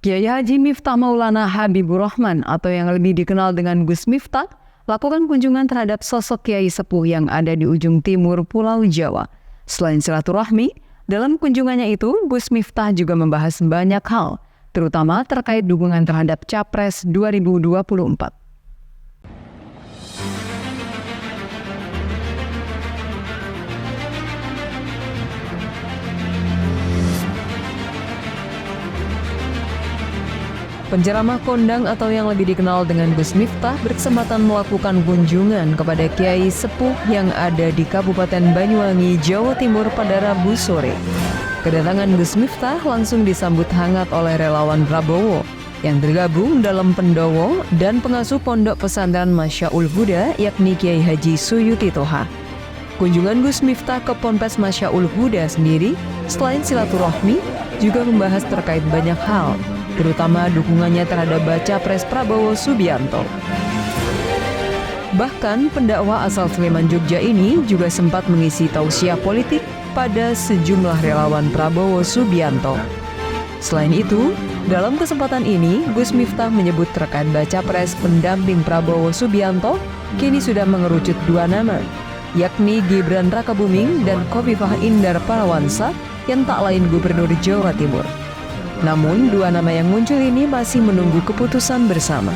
Kiai Haji Miftah Maulana Habibur Rahman atau yang lebih dikenal dengan Gus Miftah lakukan kunjungan terhadap sosok Kiai Sepuh yang ada di ujung timur Pulau Jawa. Selain silaturahmi, dalam kunjungannya itu Gus Miftah juga membahas banyak hal, terutama terkait dukungan terhadap Capres 2024. Penceramah kondang atau yang lebih dikenal dengan Gus Miftah berkesempatan melakukan kunjungan kepada Kiai Sepuh yang ada di Kabupaten Banyuwangi, Jawa Timur pada Rabu sore. Kedatangan Gus Miftah langsung disambut hangat oleh relawan Prabowo yang tergabung dalam pendowo dan pengasuh pondok pesantren Masyaul Huda yakni Kiai Haji Suyuti Toha. Kunjungan Gus Miftah ke Ponpes Masyaul Huda sendiri selain silaturahmi juga membahas terkait banyak hal, terutama dukungannya terhadap baca pres Prabowo Subianto. Bahkan pendakwa asal Sleman Jogja ini juga sempat mengisi tausiah politik pada sejumlah relawan Prabowo Subianto. Selain itu, dalam kesempatan ini Gus Miftah menyebut terkait baca pres pendamping Prabowo Subianto kini sudah mengerucut 2 nama, yakni Gibran Rakabuming dan Khofifah Indar Parawansa yang tak lain Gubernur Jawa Timur. Namun, 2 nama yang muncul ini masih menunggu keputusan bersama.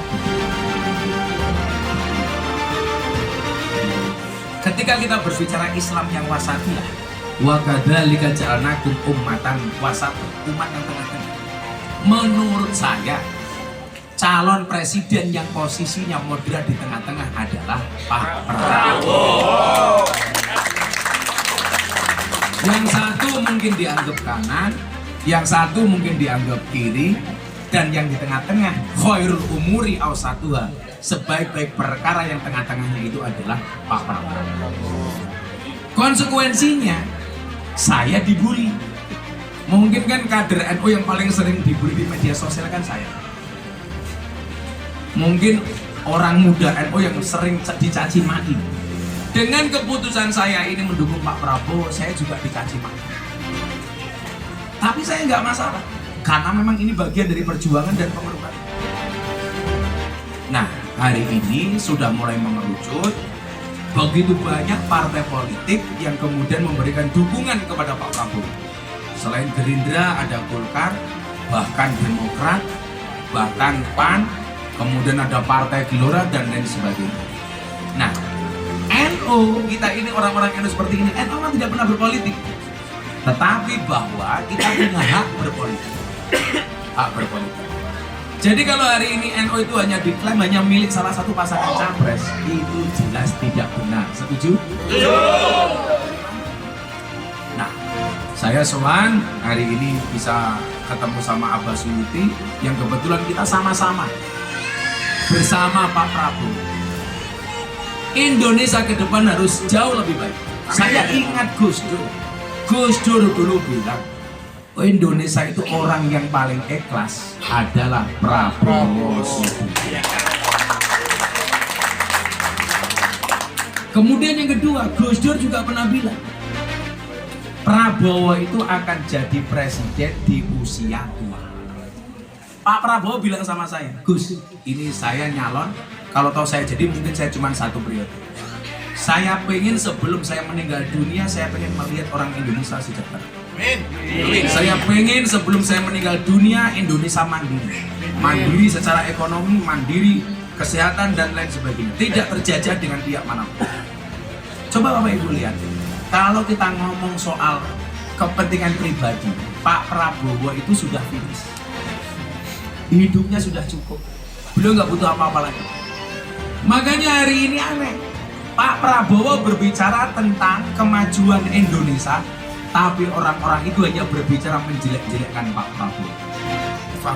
Ketika kita berbicara Islam yang wasatiyah, wa kadzalika ja'alnakum ummatan wasatan, umat yang tengah-tengah. Menurut saya, calon presiden yang posisinya moderat di tengah-tengah adalah Pak Prabowo. Yang satu mungkin dianggap kanan, yang satu mungkin dianggap kiri, dan yang di tengah-tengah khairul umuri awsatuha, sebaik-baik perkara yang tengah-tengahnya itu adalah Pak Prabowo. Konsekuensinya saya dibully. Mungkin kan kader NU yang paling sering dibully di media sosial kan saya. Mungkin orang muda NU yang sering dicaci maki. Dengan keputusan saya ini mendukung Pak Prabowo, saya juga dicaci maki. Tapi saya nggak masalah, karena memang ini bagian dari perjuangan dan pengorbanan. Nah, hari ini sudah mulai mengerucut, begitu banyak partai politik yang kemudian memberikan dukungan kepada Pak Prabowo. Selain Gerindra ada Golkar, bahkan Demokrat, bahkan PAN, kemudian ada Partai Gelora dan lain sebagainya. Nah, NU, kita ini orang-orang NU seperti ini, NU memang tidak pernah berpolitik. Tetapi bahwa kita punya hak berpolitik. Hak berpolitik. Jadi kalau hari ini NU itu hanya diklaim hanya milik salah satu pasangan capres, itu jelas tidak benar. Setuju? Nah, saya sowan hari ini bisa ketemu sama Abah Suyuti yang kebetulan kita sama-sama bersama Pak Prabowo. Indonesia ke depan harus jauh lebih baik. Saya ingat Gus Dur dulu bilang, Indonesia itu orang yang paling ikhlas adalah Prabowo Subianto. Kemudian yang kedua, Gus Dur juga pernah bilang, Prabowo itu akan jadi presiden di usia tua. Pak Prabowo bilang sama saya, Gus, ini saya nyalon, kalau tahu saya jadi mungkin saya cuma 1 periode. Saya pengen sebelum saya meninggal dunia, saya pengen melihat orang Indonesia sejahtera. Saya pengen sebelum saya meninggal dunia, Indonesia mandiri. Mandiri secara ekonomi, mandiri kesehatan dan lain sebagainya. Tidak terjajah dengan pihak manapun. Coba Bapak Ibu lihat, kalau kita ngomong soal kepentingan pribadi, Pak Prabowo itu sudah finish. Hidupnya sudah cukup, beliau nggak butuh apa-apa lagi. Makanya hari ini aneh, Pak Prabowo berbicara tentang kemajuan Indonesia, tapi orang-orang itu hanya berbicara menjelek-jelekkan Pak Prabowo.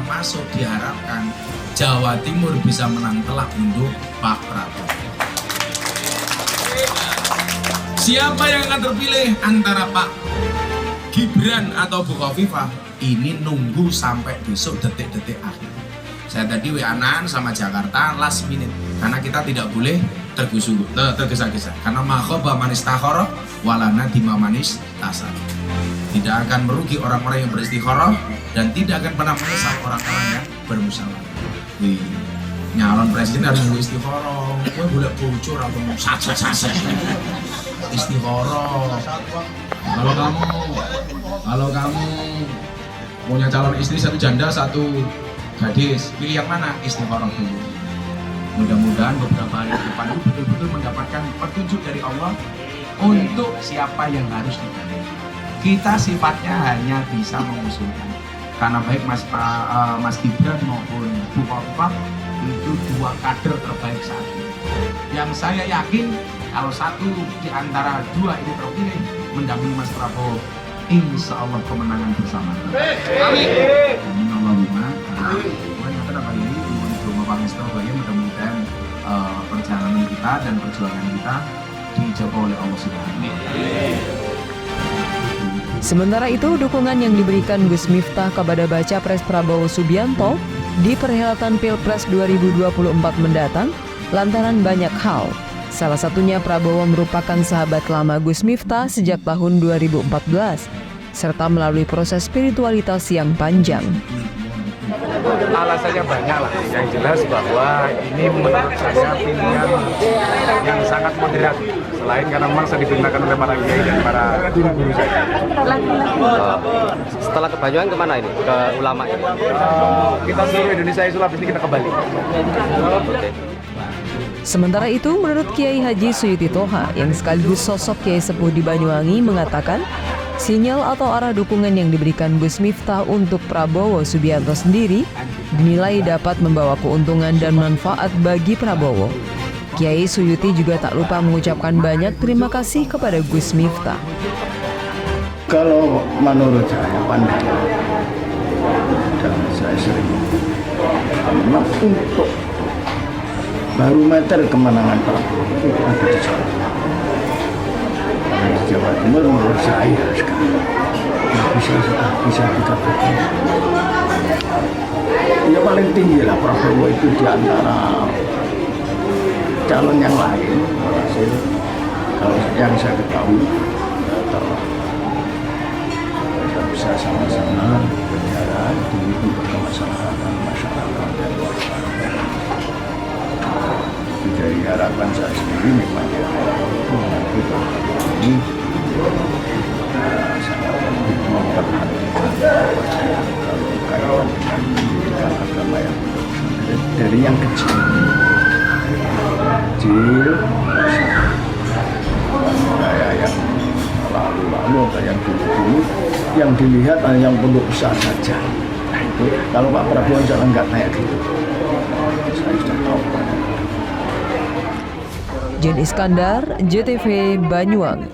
Masuk diharapkan Jawa Timur bisa menang telak untuk Pak Prabowo. Siapa yang akan terpilih antara Pak Gibran atau Bu Khofifah? Ini nunggu sampai besok detik-detik akhir. Saya tadi WA-an sama Jakarta last minute, karena kita tidak boleh tergesa-gesa. Karena makhoba manis takhoroh, walana dima manis tasar. Tidak akan merugi orang-orang yang beristikharah, dan tidak akan pernah menyesal orang-orang yang bermusyawarah. Nyalon presiden harus nunggu istikharah, gue boleh bocor atau sasa istikharah. Kalau kamu punya calon istri satu janda satu gadis, pilih yang mana? Istikharah dulu. Mudah-mudahan beberapa hari ke depan itu betul-betul mendapatkan petunjuk dari Allah untuk siapa yang harus dipilih. Kita sifatnya hanya bisa mengusulkan, karena baik Mas Gibran maupun Bu Kofifa itu dua kader terbaik saat ini. Yang saya yakin kalau satu di antara dua ini terpilih mendampingi Mas Prabowo, insya Allah kemenangan bersama. Amin. Amin Allahumma. Yang terbaik ini untuk Pangestu bagi mudah-mudahan perjalanan kita dan perjuangan kita dijaga oleh Allah Subhanahu wa Ta'ala. Sementara itu, dukungan yang diberikan Gus Miftah kepada Baca Pres Prabowo Subianto di perhelatan Pilpres 2024 mendatang lantaran banyak hal. Salah satunya Prabowo merupakan sahabat lama Gus Miftah sejak tahun 2014, serta melalui proses spiritualitas yang panjang. Alasannya banyak lah, yang jelas bahwa ini menurut saya pilihan yang sangat moderat, selain karena memang saya diperintahkan oleh para kiai dan para guru-guru saya. Setelah ke Banyuwangi kemana ini? Ke ulama ini? Kita seluruh Indonesia Islam, habis ini kita ke Bali. Sementara itu, menurut Kiai Haji Suyuti Toha yang sekaligus sosok Kiai Sepuh di Banyuwangi mengatakan, sinyal atau arah dukungan yang diberikan Gus Miftah untuk Prabowo Subianto sendiri dinilai dapat membawa keuntungan dan manfaat bagi Prabowo. Kiai Suyuti juga tak lupa mengucapkan banyak terima kasih kepada Gus Miftah. Kalau menurut saya pandangan dan saya sering memang untuk barometer kemenangan Prabowo itu ada di Jawa Timur. Di Jawa Timur menurut saya sekarang bisa dikatakan ya paling tinggi lah Prabowo itu di antara calon yang lain. Hasil kalau yang saya ketahui kita bisa sama-sama berjalan untuk kemaslahatan masyarakat. Dari harapan saya sendiri memang ya kita ini sangat memperhatikan kalau kaitan dengan pendidikan agama yang dari yang kecil kayak yang lalu atau yang dulu yang dilihat yang pondok besar saja. Nah itu kalau Pak Prabowo jangan nggak kayak gitu, saya sudah tahu. Jen Iskandar, JTV Banyuwangi.